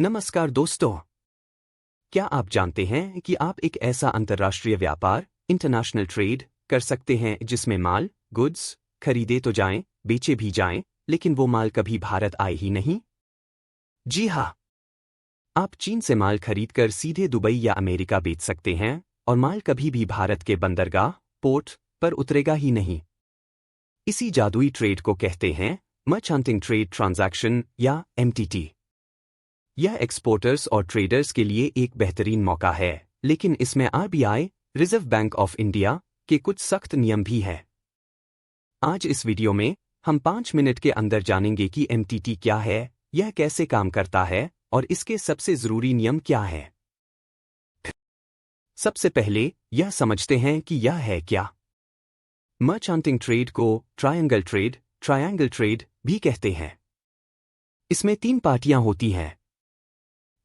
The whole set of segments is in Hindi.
नमस्कार दोस्तों। क्या आप जानते हैं कि आप एक ऐसा अंतर्राष्ट्रीय व्यापार इंटरनेशनल ट्रेड कर सकते हैं जिसमें माल गुड्स खरीदे तो जाएं, बेचे भी जाएं, लेकिन वो माल कभी भारत आए ही नहीं? जी हाँ, आप चीन से माल खरीदकर सीधे दुबई या अमेरिका बेच सकते हैं और माल कभी भी भारत के बंदरगाह पोर्ट पर उतरेगा ही नहीं। इसी जादुई ट्रेड को कहते हैं मर्चेंटिंग ट्रेड ट्रांजैक्शन या एमटीटी। यह एक्सपोर्टर्स और ट्रेडर्स के लिए एक बेहतरीन मौका है, लेकिन इसमें RBI, reserve bank of India के कुछ सख्त नियम भी हैं। आज इस वीडियो में हम 5 मिनट के अंदर जानेंगे कि एमटीटी क्या है, यह कैसे काम करता है और इसके सबसे जरूरी नियम क्या हैं। सबसे पहले यह समझते हैं कि यह है क्या। मर्चेंटिंग ट्रेड को ट्रायंगल ट्रेड भी कहते हैं। इसमें 3 पार्टियां होती हैं।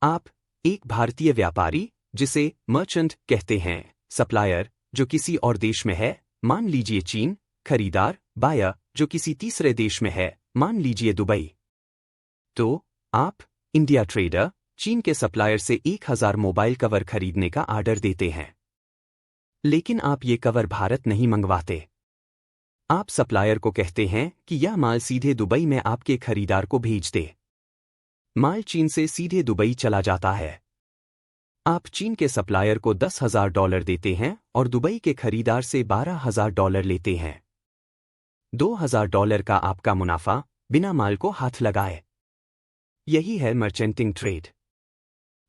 आप एक भारतीय व्यापारी जिसे मर्चेंट कहते हैं, सप्लायर जो किसी और देश में है, मान लीजिए चीन, खरीदार बायर जो किसी तीसरे देश में है, मान लीजिए दुबई। तो आप इंडिया ट्रेडर चीन के सप्लायर से 1000 मोबाइल कवर खरीदने का ऑर्डर देते हैं, लेकिन आप ये कवर भारत नहीं मंगवाते। आप सप्लायर को कहते हैं कि यह माल सीधे दुबई में आपके खरीदार को भेज दे। माल चीन से सीधे दुबई चला जाता है। आप चीन के सप्लायर को $10,000 देते हैं और दुबई के खरीदार से $12,000 लेते हैं। $2,000 का आपका मुनाफा बिना माल को हाथ लगाए। यही है मर्चेंटिंग ट्रेड।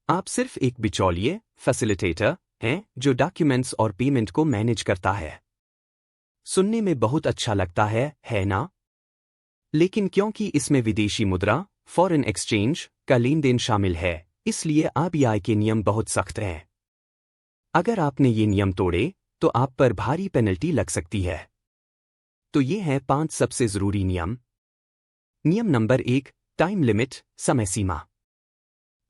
आप सिर्फ एक बिचौलिए फैसिलिटेटर हैं जो डॉक्यूमेंट्स और पेमेंट को मैनेज करता है। सुनने में बहुत अच्छा लगता है ना? लेकिन क्योंकि इसमें विदेशी मुद्रा फॉरेन एक्सचेंज का लेन देन शामिल है, इसलिए आरबीआई के नियम बहुत सख्त हैं। अगर आपने ये नियम तोड़े तो आप पर भारी पेनल्टी लग सकती है। तो ये हैं 5 सबसे जरूरी नियम। नियम नंबर 1, टाइम लिमिट, समय सीमा।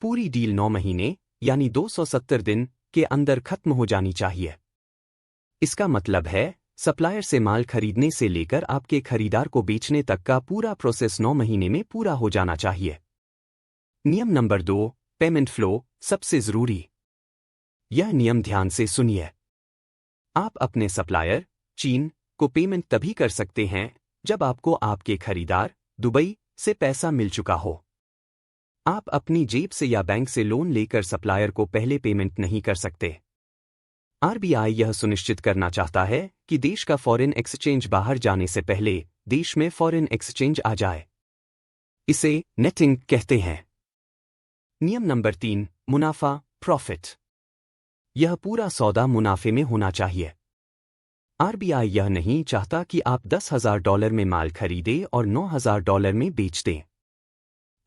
पूरी डील 9 महीने यानी 270 दिन के अंदर खत्म हो जानी चाहिए। इसका मतलब है सप्लायर से माल खरीदने से लेकर आपके खरीदार को बेचने तक का पूरा प्रोसेस 9 महीने में पूरा हो जाना चाहिए। नियम नंबर 2, पेमेंट फ्लो, सबसे जरूरी। यह नियम ध्यान से सुनिए। आप अपने सप्लायर चीन को पेमेंट तभी कर सकते हैं जब आपको आपके खरीदार दुबई से पैसा मिल चुका हो। आप अपनी जेब से या बैंक से लोन लेकर सप्लायर को पहले पेमेंट नहीं कर सकते। आरबीआई यह सुनिश्चित करना चाहता है कि देश का फॉरेन एक्सचेंज बाहर जाने से पहले देश में फॉरेन एक्सचेंज आ जाए। इसे नेटिंग कहते हैं। नियम नंबर 3, मुनाफा, प्रॉफिट। यह पूरा सौदा मुनाफे में होना चाहिए। आरबीआई यह नहीं चाहता कि आप $10,000 में माल खरीदें और $9,000 में बेच दें।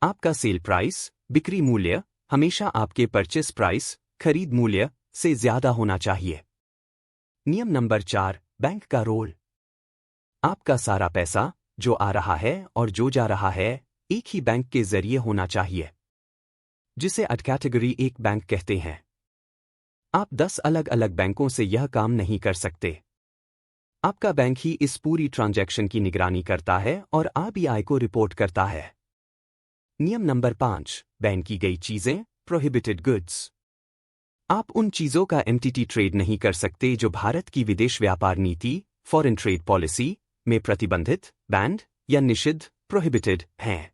आपका सेल प्राइस, बिक्री मूल्य, हमेशा आपके परचेस प्राइस, खरीद मूल्य से ज्यादा होना चाहिए। नियम नंबर 4, बैंक का रोल। आपका सारा पैसा जो आ रहा है और जो जा रहा है एक ही बैंक के जरिए होना चाहिए, जिसे कैटेगरी 1 बैंक कहते हैं। आप 10 अलग अलग बैंकों से यह काम नहीं कर सकते। आपका बैंक ही इस पूरी ट्रांजैक्शन की निगरानी करता है और आरबीआई को रिपोर्ट करता है। नियम नंबर 5, बैन की गई चीजें, प्रोहिबिटेड गुड्स। आप उन चीजों का एमटीटी ट्रेड नहीं कर सकते जो भारत की विदेश व्यापार नीति फॉरेन ट्रेड पॉलिसी में प्रतिबंधित, बैंड या निषिद्ध, प्रोहिबिटेड हैं।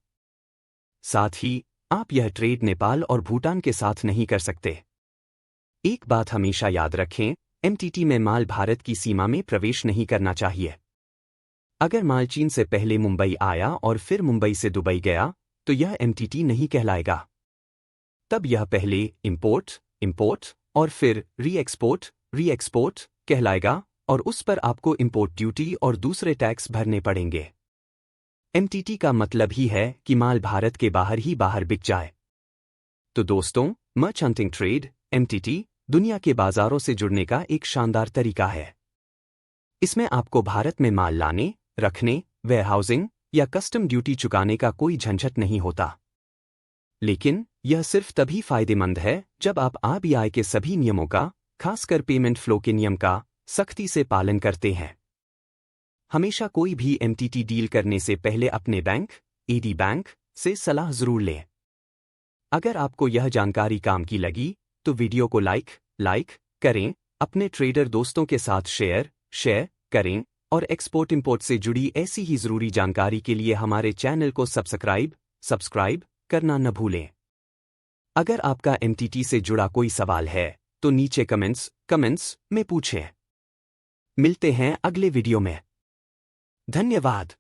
साथ ही आप यह ट्रेड नेपाल और भूटान के साथ नहीं कर सकते। एक बात हमेशा याद रखें, एमटीटी में माल भारत की सीमा में प्रवेश नहीं करना चाहिए। अगर माल चीन से पहले मुंबई आया और फिर मुंबई से दुबई गया तो यह एमटीटी नहीं कहलाएगा। तब यह पहले इंपोर्ट और फिर री एक्सपोर्ट कहलाएगा और उस पर आपको इंपोर्ट ड्यूटी और दूसरे टैक्स भरने पड़ेंगे। एमटीटी का मतलब ही है कि माल भारत के बाहर ही बाहर बिक जाए। तो दोस्तों, मर्चेंटिंग ट्रेड एमटीटी दुनिया के बाजारों से जुड़ने का एक शानदार तरीका है। इसमें आपको भारत में माल लाने, रखने, वेयरहाउसिंग या कस्टम ड्यूटी चुकाने का कोई झंझट नहीं होता। लेकिन यह सिर्फ तभी फायदेमंद है जब आप आरबीआई के सभी नियमों का, खासकर पेमेंट फ्लो के नियम का, सख्ती से पालन करते हैं। हमेशा कोई भी एमटीटी डील करने से पहले अपने बैंक, एडी बैंक से सलाह जरूर लें। अगर आपको यह जानकारी काम की लगी तो वीडियो को लाइक करें, अपने ट्रेडर दोस्तों के साथ शेयर करें और एक्सपोर्ट इंपोर्ट से जुड़ी ऐसी ही ज़रूरी जानकारी के लिए हमारे चैनल को सब्सक्राइब करना न भूलें। अगर आपका एमटीटी से जुड़ा कोई सवाल है तो नीचे कमेंट्स में पूछें। मिलते हैं अगले वीडियो में। धन्यवाद।